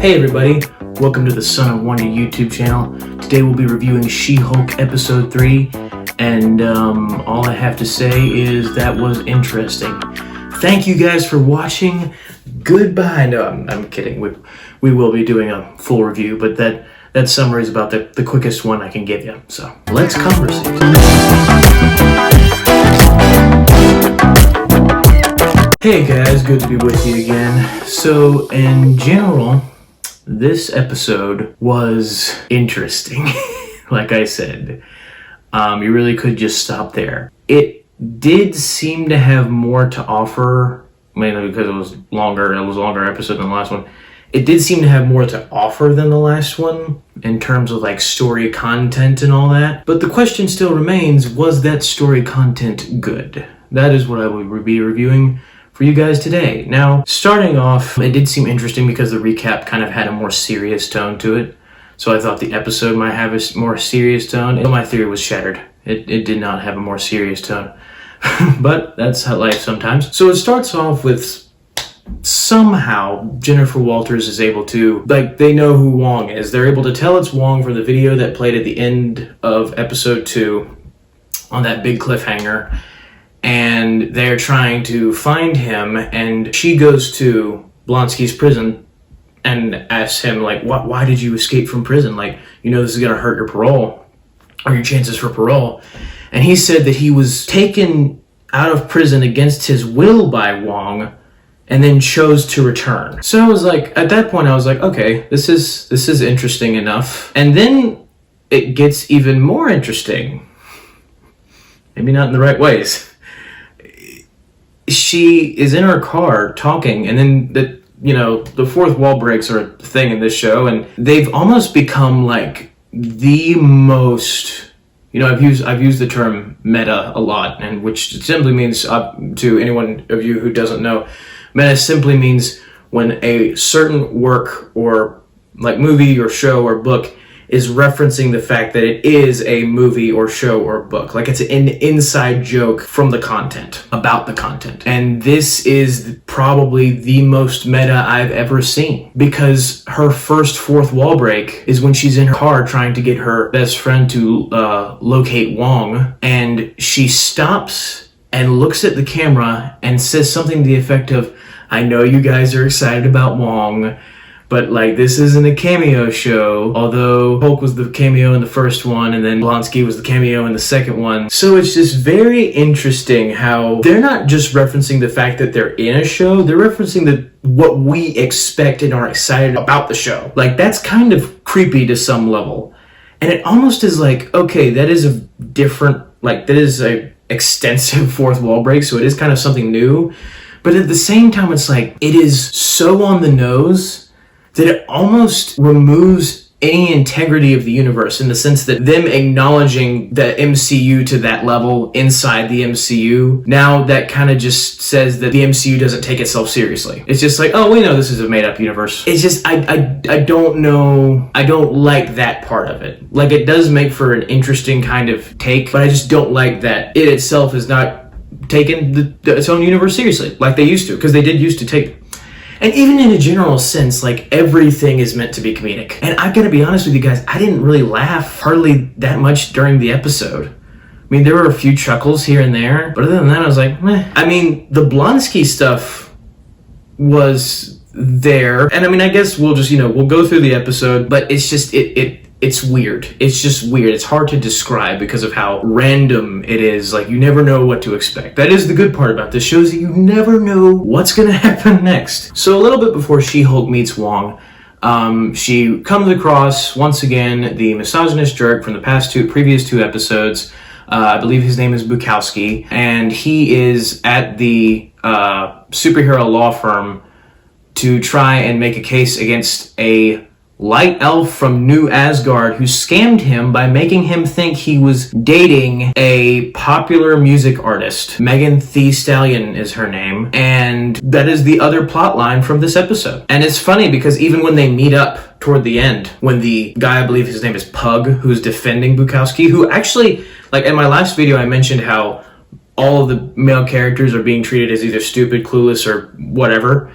Hey everybody, welcome to the Son of Wonder YouTube channel. Today we'll be reviewing She-Hulk Episode 3, and all I have to say is that was interesting. Thank you guys for watching. Goodbye. No, I'm kidding. We will be doing a full review, but that summary is about the quickest one I can give you. So let's conversate. Hey guys, good to be with you again. So in general, this episode was interesting. Like I said, you really could just stop there. It did seem to have more to offer, mainly because it was longer. It was a longer episode than the last one. It did seem to have more to offer than the last one in terms of like story content and all that. But the question still remains, was that story content good? That is what I will be reviewing for you guys today. Now, starting off, it did seem interesting because the recap kind of had a more serious tone to it. So I thought the episode might have a more serious tone. And my theory was shattered. It did not have a more serious tone. But that's how life sometimes. So it starts off with somehow Jennifer Walters is able to, like, they know who Wong is. They're able to tell it's Wong from the video that played at the end of episode 2 on that big cliffhanger. And they're trying to find him, and she goes to Blonsky's prison and asks him, like, why did you escape from prison? Like, you know, this is gonna hurt your parole, or your chances for parole. And he said that he was taken out of prison against his will by Wong, and then chose to return. So I was like, at that point I was like, okay, this is interesting enough. And then it gets even more interesting. Maybe not in the right ways. She is in her car talking, and then the fourth wall breaks are a thing in this show, and they've almost become like the most, I've used the term meta a lot, and which simply means, to anyone of you who doesn't know, meta simply means when a certain work or like movie or show or book is referencing the fact that it is a movie or show or book. Like it's an inside joke from the content, about the content. And this is probably the most meta I've ever seen, because her first fourth wall break is when she's in her car trying to get her best friend to locate Wong, and she stops and looks at the camera and says something to the effect of, I know you guys are excited about Wong, but like this isn't a cameo show, although Hulk was the cameo in the first one and then Blonsky was the cameo in the second one. So it's just very interesting how they're not just referencing the fact that they're in a show, they're referencing what we expect and are excited about the show. Like that's kind of creepy to some level. And it almost is like, okay, that is a different, like that is a extensive fourth wall break, so it is kind of something new. But at the same time, it's like, it is so on the nose that it almost removes any integrity of the universe, in the sense that them acknowledging the MCU to that level inside the MCU, now that kind of just says that the MCU doesn't take itself seriously. It's just like, oh, we know this is a made-up universe. It's just, I don't know, I don't like that part of it. Like, it does make for an interesting kind of take, but I just don't like that it itself is not taking its own universe seriously, like they used to, because they did used to take. And even in a general sense, like everything is meant to be comedic. And I've got to be honest with you guys, I didn't really laugh hardly that much during the episode. I mean, there were a few chuckles here and there, but other than that, I was like, meh. I mean, the Blonsky stuff was there. And I mean, I guess we'll just, we'll go through the episode, but it's just, it's weird. It's just weird. It's hard to describe because of how random it is. Like, you never know what to expect. That is the good part about this show, is that you never know what's going to happen next. So a little bit before She-Hulk meets Wong, she comes across, once again, the misogynist jerk from the previous two episodes. I believe his name is Bukowski, and he is at the superhero law firm to try and make a case against a light elf from New Asgard who scammed him by making him think he was dating a popular music artist. Megan Thee Stallion is her name, and that is the other plot line from this episode. And it's funny because even when they meet up toward the end, when the guy, I believe his name is Pug, who's defending Bukowski, who actually, like in my last video I mentioned how all of the male characters are being treated as either stupid, clueless, or whatever.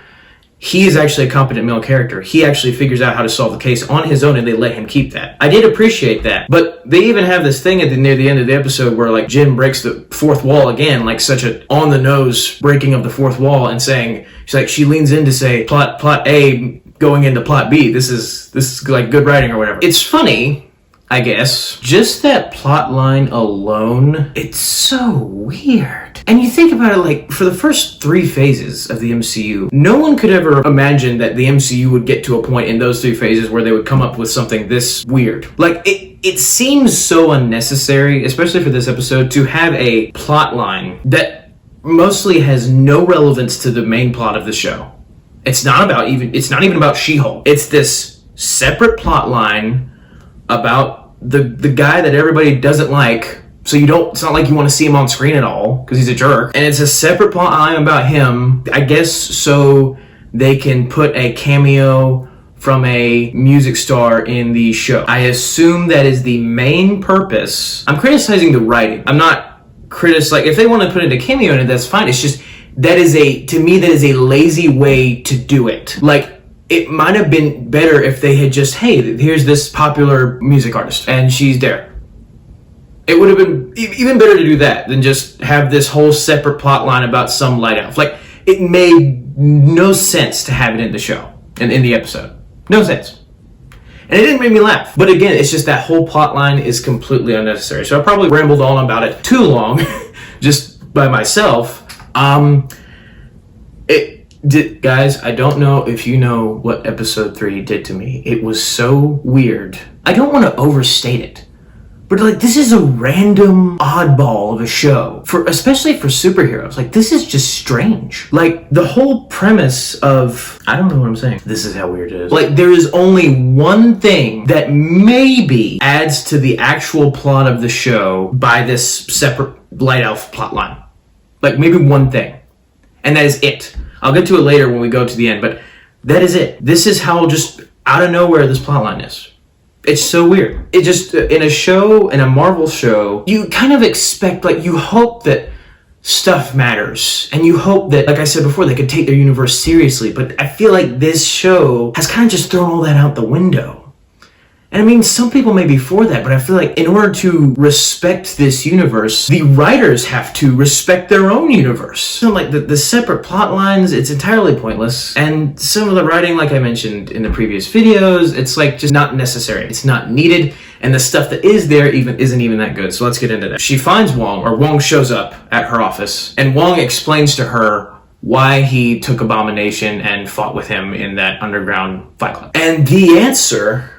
he is actually a competent male character. He actually figures out how to solve the case on his own, and they let him keep that. I did appreciate that. But they even have this thing near the end of the episode where, like, Jin breaks the fourth wall again, like such a on-the-nose breaking of the fourth wall, and saying, she leans in to say, plot A going into plot B. This is like good writing or whatever. It's funny, I guess. Just that plot line alone, it's so weird. And you think about it, like, for the first 3 phases of the MCU, no one could ever imagine that the MCU would get to a point in those 3 phases where they would come up with something this weird. Like, it seems so unnecessary, especially for this episode, to have a plot line that mostly has no relevance to the main plot of the show. It's not even about She-Hulk. It's this separate plot line about the guy that everybody doesn't like. So it's not like you want to see him on screen at all, because he's a jerk. And it's a separate plot line about him, I guess, so they can put a cameo from a music star in the show. I assume that is the main purpose. I'm criticizing the writing. I'm not like, if they want to put in a cameo in it, that's fine. It's just, to me, that is a lazy way to do it. Like, it might have been better if they had just, hey, here's this popular music artist, and she's there. It would have been even better to do that than just have this whole separate plot line about some light elf. Like, it made no sense to have it in the show, in the episode. No sense. And it didn't make me laugh. But again, it's just that whole plot line is completely unnecessary. So I probably rambled on about it too long, just by myself. Guys, I don't know if you know what episode 3 did to me. It was so weird. I don't want to overstate it, but like, this is a random oddball of a show, especially for superheroes. Like, this is just strange. Like, the whole premise of, I don't know what I'm saying. This is how weird it is. Like, there is only one thing that maybe adds to the actual plot of the show by this separate Light Elf plotline. Like, maybe one thing. And that is it. I'll get to it later when we go to the end, but that is it. This is how just out of nowhere this plotline is. It's so weird. It just, in a Marvel show, you kind of expect, like, you hope that stuff matters. And you hope that, like I said before, they could take their universe seriously. But I feel like this show has kind of just thrown all that out the window. And I mean, some people may be for that, but I feel like in order to respect this universe, the writers have to respect their own universe. So like the separate plot lines, it's entirely pointless. And some of the writing, like I mentioned in the previous videos, it's like just not necessary. It's not needed. And the stuff that is there isn't even that good. So let's get into that. She finds Wong shows up at her office, and Wong explains to her why he took Abomination and fought with him in that underground fight club. And the answer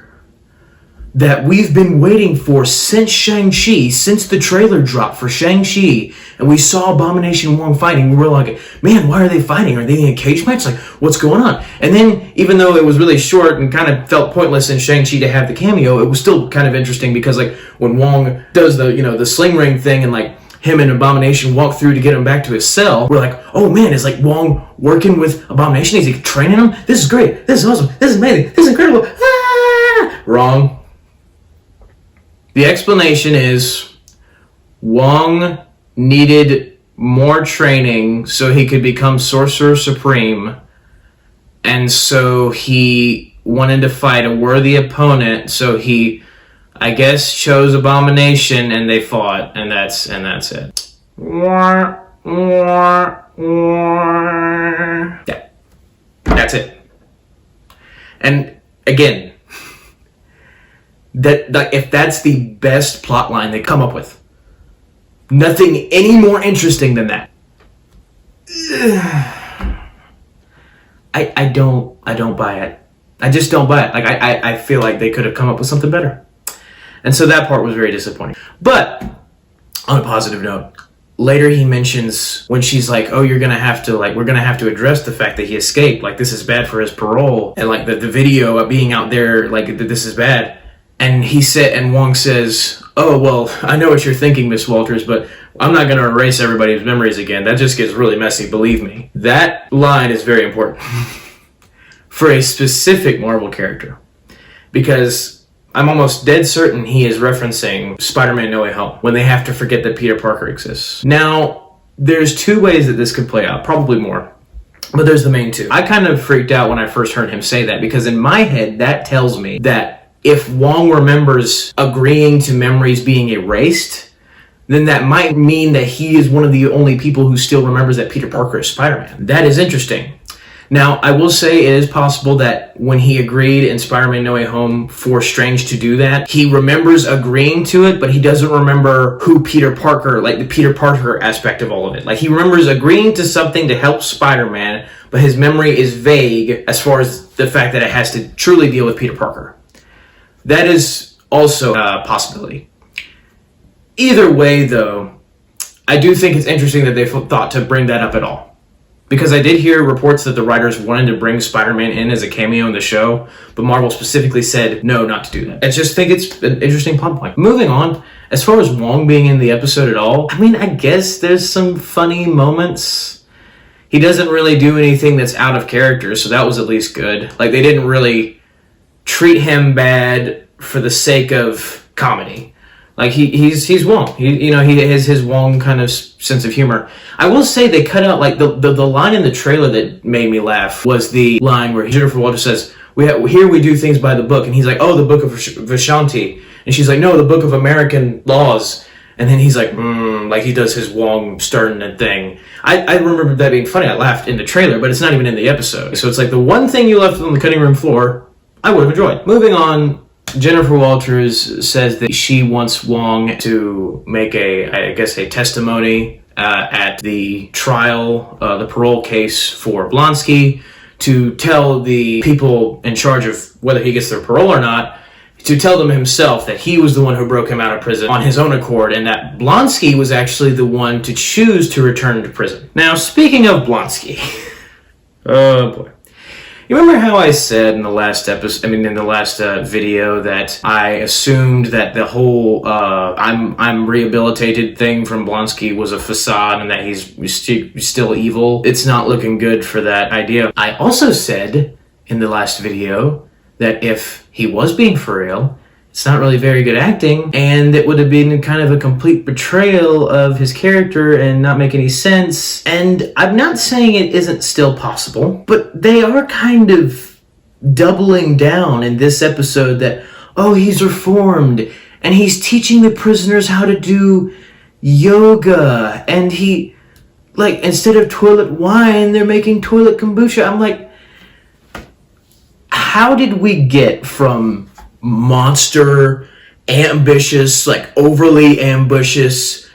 that we've been waiting for since Shang-Chi, since the trailer dropped for Shang-Chi, and we saw Abomination and Wong fighting, we were like, man, why are they fighting? Are they in a cage match? Like, what's going on? And then, even though it was really short and kind of felt pointless in Shang-Chi to have the cameo, it was still kind of interesting because, like, when Wong does the sling ring thing and, like, him and Abomination walk through to get him back to his cell, we're like, oh man, is like Wong working with Abomination? Is he training him? This is great. This is awesome. This is amazing. This is incredible. Ah! Wrong. The explanation is Wong needed more training so he could become Sorcerer Supreme, and so he wanted to fight a worthy opponent, so he, I guess, chose Abomination, and they fought, and that's it. Yeah, that's it. And again, that if that's the best plot line they come up with, nothing any more interesting than that. I don't buy it. I just don't buy it. Like I feel like they could have come up with something better. And so that part was very disappointing. But on a positive note, later he mentions when she's like, oh, we're gonna have to address the fact that he escaped. Like, this is bad for his parole, and like the video of being out there, like, this is bad. And Wong says, oh, well, I know what you're thinking, Miss Walters, but I'm not going to erase everybody's memories again. That just gets really messy, believe me. That line is very important for a specific Marvel character, because I'm almost dead certain he is referencing Spider-Man No Way Home when they have to forget that Peter Parker exists. Now, there's 2 ways that this could play out, probably more. But there's the main two. I kind of freaked out when I first heard him say that, because in my head, that tells me that if Wong remembers agreeing to memories being erased, then that might mean that he is one of the only people who still remembers that Peter Parker is Spider-Man. That is interesting. Now, I will say it is possible that when he agreed in Spider-Man No Way Home for Strange to do that, he remembers agreeing to it, but he doesn't remember who Peter Parker, like the Peter Parker aspect of all of it. Like, he remembers agreeing to something to help Spider-Man, but his memory is vague as far as the fact that it has to truly deal with Peter Parker. That is also a possibility. Either way, though, I do think it's interesting that they thought to bring that up at all. Because I did hear reports that the writers wanted to bring Spider-Man in as a cameo in the show, but Marvel specifically said no, not to do that. I just think it's an interesting plot point. Moving on, as far as Wong being in the episode at all, I mean, I guess there's some funny moments. He doesn't really do anything that's out of character, so that was at least good. Like, they didn't really treat him bad for the sake of comedy. Like, he's Wong. He has his Wong kind of sense of humor. I will say they cut out, like, the line in the trailer that made me laugh was the line where Jennifer Walters says, here we do things by the book. And he's like, oh, the book of Vishanti. And she's like, no, the book of American laws. And then he's like, like he does his Wong Stern thing. I remember that being funny. I laughed in the trailer, but it's not even in the episode. So it's like the one thing you left on the cutting room floor, I would have enjoyed. Moving on, Jennifer Walters says that she wants Wong to make a testimony at the trial, the parole case for Blonsky, to tell the people in charge of whether he gets their parole or not, to tell them himself that he was the one who broke him out of prison on his own accord, and that Blonsky was actually the one to choose to return to prison. Now, speaking of Blonsky, oh boy. You remember how I said in the last video that I assumed that the whole I'm rehabilitated thing from Blonsky was a facade and that he's still evil? It's not looking good for that idea. I also said in the last video that if he was being for real, it's not really very good acting, and it would have been kind of a complete betrayal of his character and not make any sense. And I'm not saying it isn't still possible, but they are kind of doubling down in this episode that, oh, he's reformed, and he's teaching the prisoners how to do yoga, and he, like, instead of toilet wine, they're making toilet kombucha. I'm like, how did we get from monster, ambitious, like overly ambitious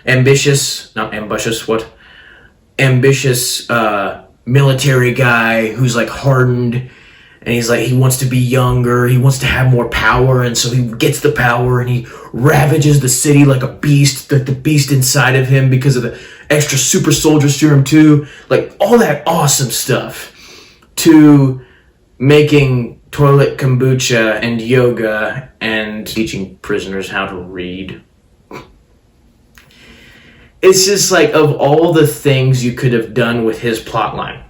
military guy who's like hardened, and he's like, he wants to be younger, he wants to have more power, and so he gets the power and he ravages the city like a beast, like the beast inside of him because of the extra super soldier serum too, like all that awesome stuff, to making toilet kombucha and yoga and teaching prisoners how to read. It's just like, of all the things you could have done with his plotline.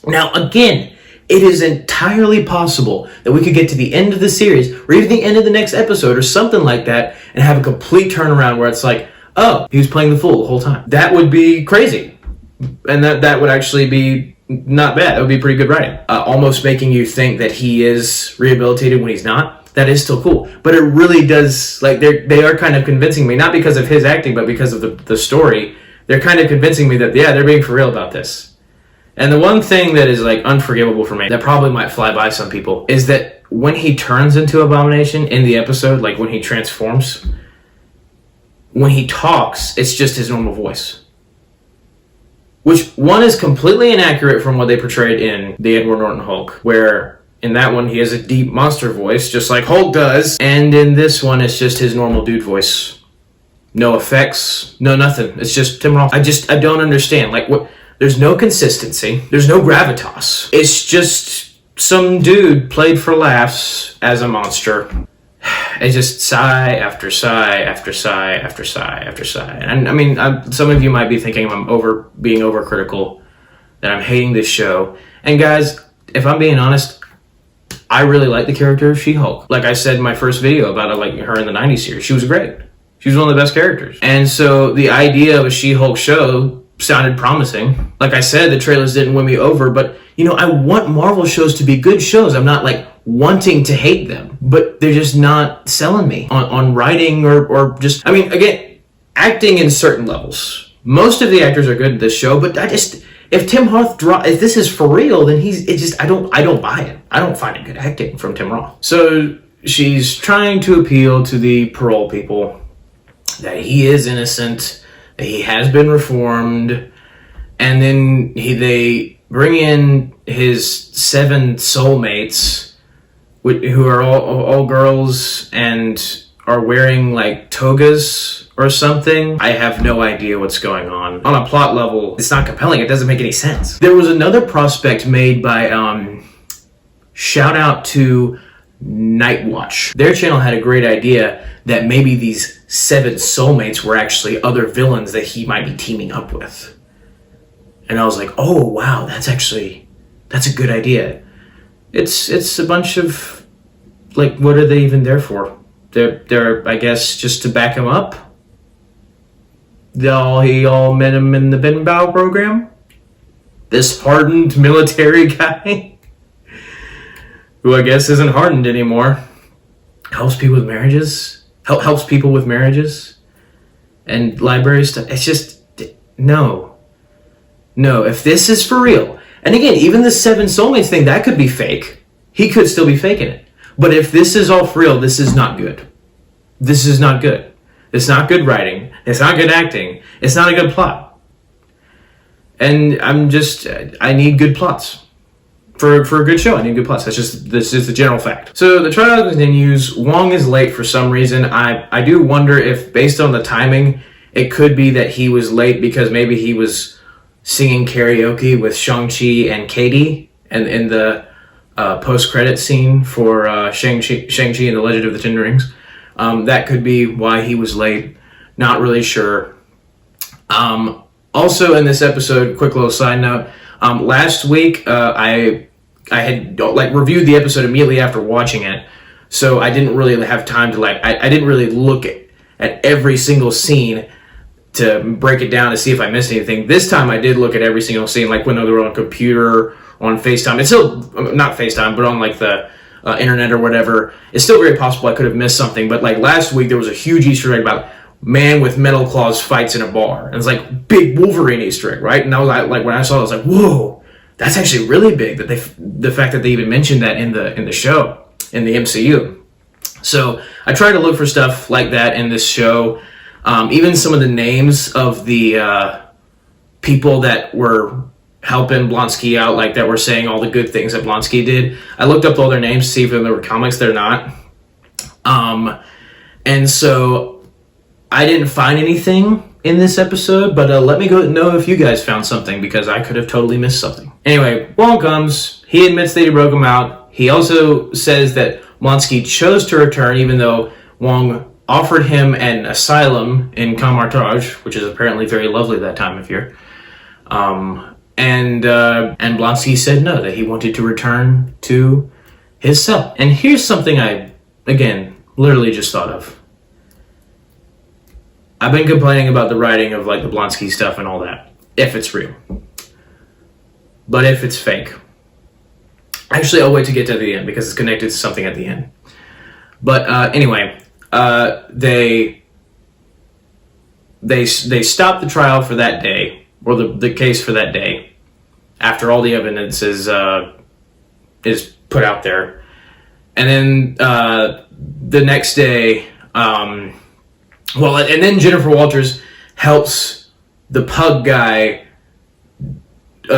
Now, again, it is entirely possible that we could get to the end of the series, or even the end of the next episode, or something like that, and have a complete turnaround where it's like, oh, he was playing the fool the whole time. That would be crazy. And that would actually be not bad. That would be pretty good writing. Almost making you think that he is rehabilitated when he's not. That is still cool. But it really does, like, they are kind of convincing me, not because of his acting, but because of the story. They're kind of convincing me that, yeah, they're being for real about this. And the one thing that is, like, unforgivable for me, that probably might fly by some people, is that when he turns into Abomination in the episode, like when he transforms, when he talks, it's just his normal voice. Which, one, is completely inaccurate from what they portrayed in the Edward Norton Hulk, where in that one he has a deep monster voice, just like Hulk does, and in this one it's just his normal dude voice. No effects, no nothing. It's just Tim Roth. I don't understand. Like, what? There's no consistency. There's no gravitas. It's just some dude played for laughs as a monster. It's just sigh after sigh after sigh after sigh after sigh. And I mean, some of you might be thinking I'm being overcritical, that I'm hating this show. And guys, if I'm being honest, I really like the character of She-Hulk. Like I said in my first video about it, like her in the 90s series, she was great. She was one of the best characters. And so the idea of a She-Hulk show sounded promising. Like I said, the trailers didn't win me over, but I want Marvel shows to be good shows. I'm not like wanting to hate them, but they're just not selling me on writing or just, again, acting in certain levels. Most of the actors are good at this show, but if Tim Roth if this is for real, then I don't buy it. I don't find it good acting from Tim Roth. So she's trying to appeal to the parole people that he is innocent, that he has been reformed, and then they bring in his 7 soulmates, who are all girls and are wearing like togas or something. I have no idea what's going on. On a plot level, it's not compelling. It doesn't make any sense. There was another prospect made by, shout out to Nightwatch. Their channel had a great idea that maybe these 7 soulmates were actually other villains that he might be teaming up with. And I was like, oh wow, that's a good idea. It's a bunch of, like, what are they even there for? They're I guess just to back him up. He all met him in the Ben Bow program. This hardened military guy, who I guess isn't hardened anymore, helps people with marriages. Helps people with marriages and library stuff. It's just no. If this is for real, and again, even the 7 soulmates thing, that could be fake. He could still be faking it. But if this is all for real, this is not good. This is not good. It's not good writing. It's not good acting. It's not a good plot. And I need good plots. For a good show, I need good plots. This is the general fact. So the trial continues. Wong is late for some reason. I do wonder if, based on the timing, it could be that he was late because maybe he was singing karaoke with Shang-Chi and Katie and in the post-credit scene for Shang-Chi and the Legend of the Ten Rings. That could be why he was late. Not really sure. Also in this episode, quick little side note, last week I had reviewed the episode immediately after watching it, so I didn't really have time to I didn't really look at every single scene to break it down to see if I missed anything. This time I did look at every single scene, like when they were on a computer, on FaceTime. It's still not FaceTime, but on like the internet or whatever. It's still very possible I could have missed something, but like last week there was a huge Easter egg about man with metal claws fights in a bar, and it's like big Wolverine Easter egg, right? And I was like, when I saw it, I was like, whoa, that's actually really big. That the fact that they even mentioned that in the show, in the MCU. So I try to look for stuff like that in this show. Even some of the names of the people that were helping Blonsky out, like that were saying all the good things that Blonsky did. I looked up all their names to see if there were comics. They're not. And so I didn't find anything in this episode, but let me know if you guys found something, because I could have totally missed something. Anyway, Wong comes. He admits that he broke him out. He also says that Blonsky chose to return, even though Wong offered him an asylum in Kamar-Taj, which is apparently very lovely that time of year. And Blonsky said no, that he wanted to return to his cell. And here's something I, again, literally just thought of. I've been complaining about the writing of like the Blonsky stuff and all that, if it's real. But if it's fake. Actually, I'll wait to get to the end because it's connected to something at the end. But anyway, they stopped the trial for that day, or the case for that day, after all the evidence is put out there. And then the next day, and then Jennifer Walters helps the pug guy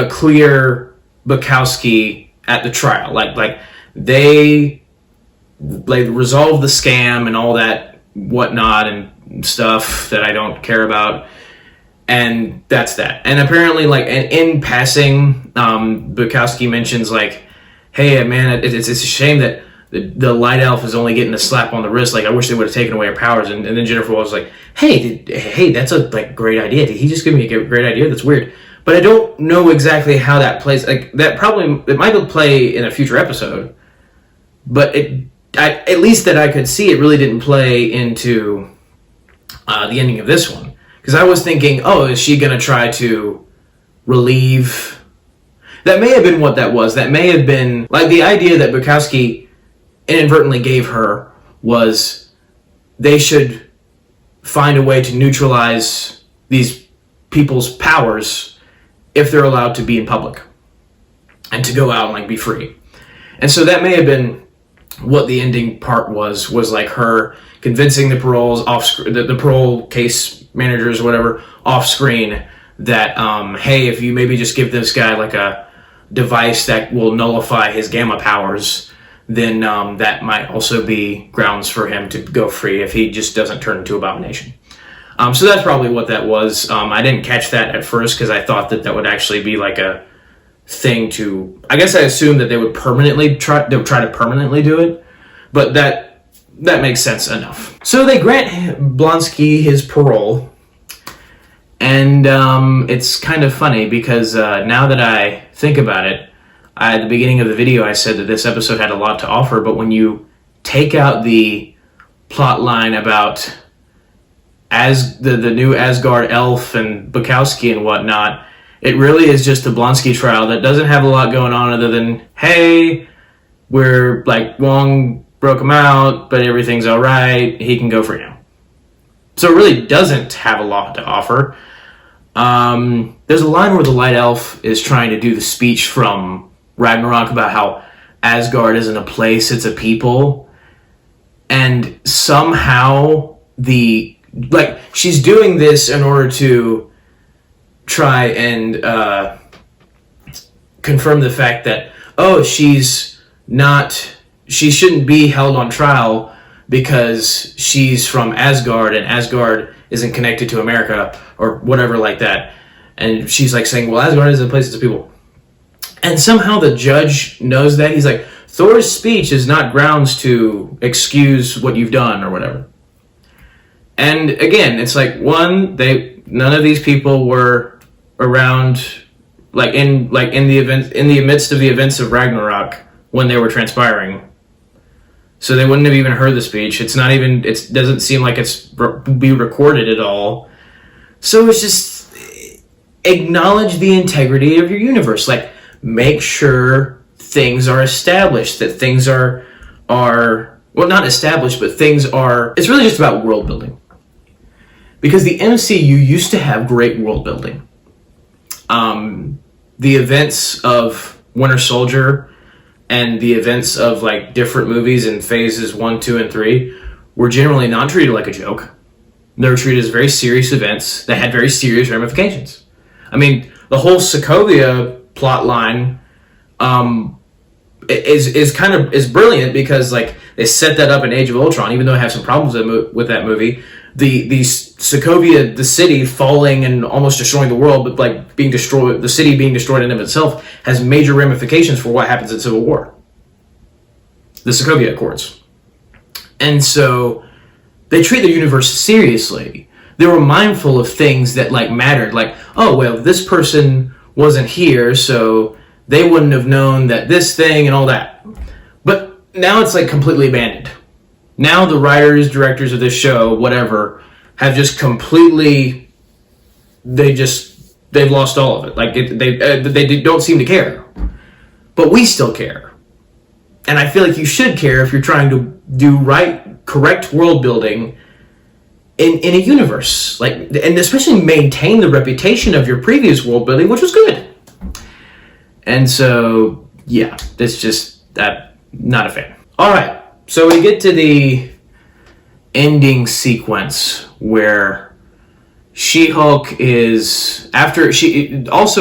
clear Bukowski at the trial. Like they resolve the scam and all that whatnot and stuff that I don't care about. And that's that. And apparently, like, in passing, Bukowski mentions, like, hey, man, it's a shame that the light elf is only getting a slap on the wrist. Like, I wish they would have taken away her powers. And then Jennifer was like, hey, that's a great idea. Did he just give me a great idea? That's weird. But I don't know exactly how that plays. Like, it might play in a future episode. But at least that I could see, it really didn't play into the ending of this one. Because I was thinking, oh, is she going to try to relieve? That may have been what that was. That may have been, like, the idea that Bukowski inadvertently gave her was they should find a way to neutralize these people's powers if they're allowed to be in public and to go out and, like, be free. And so that may have been what the ending part was like her convincing the paroles the parole case managers or whatever off screen that hey, if you maybe just give this guy like a device that will nullify his gamma powers, then that might also be grounds for him to go free if he just doesn't turn into Abomination. So that's probably what that was. I didn't catch that at first because I thought that would actually be like a thing to, I guess I assumed that they would try to permanently do it, but that makes sense enough. So they grant Blonsky his parole, and it's kind of funny because now that I think about it, at the beginning of the video I said that this episode had a lot to offer, but when you take out the plot line about the new Asgard elf and Bukowski and whatnot, it really is just the Blonsky trial that doesn't have a lot going on other than, hey, we're like, Wong broke him out, but everything's all right. He can go free now. So it really doesn't have a lot to offer. There's a line where the Light Elf is trying to do the speech from Ragnarok about how Asgard isn't a place, it's a people. And somehow she's doing this in order to try and confirm the fact that, oh, she shouldn't be held on trial because she's from Asgard and Asgard isn't connected to America or whatever like that. And she's like saying, well, Asgard is a place of people. And somehow the judge knows that. He's like, Thor's speech is not grounds to excuse what you've done or whatever. And again, it's like, one, none of these people were around in the midst of the events of Ragnarok when they were transpiring. So they wouldn't have even heard the speech. It doesn't seem like it's be recorded at all. So it's just acknowledge the integrity of your universe. Like, make sure things are established, that things are well, not established, but things are, it's really just about world building. Because the MCU used to have great world building. The events of Winter Soldier and the events of like different movies in phases 1, 2, and 3 were generally not treated like a joke. They were treated as very serious events that had very serious ramifications. I mean, the whole Sokovia plot line is brilliant because like they set that up in Age of Ultron, even though I have some problems with that movie. The Sokovia, the city falling and almost destroying the world, but like being destroyed, the city being destroyed in and of itself has major ramifications for what happens in Civil War. The Sokovia Accords. And so they treat the universe seriously. They were mindful of things that like mattered, like, oh, well, this person wasn't here, so they wouldn't have known that this thing and all that. But now it's like completely abandoned. Now the writers, directors of this show, whatever, have just completely, they've lost all of it. Like they don't seem to care. But we still care. And I feel like you should care if you're trying to do correct world building in a universe. Like, and especially maintain the reputation of your previous world building, which was good. And so, yeah, that's just, not a fan. All right. So we get to the ending sequence where She-Hulk is, after she also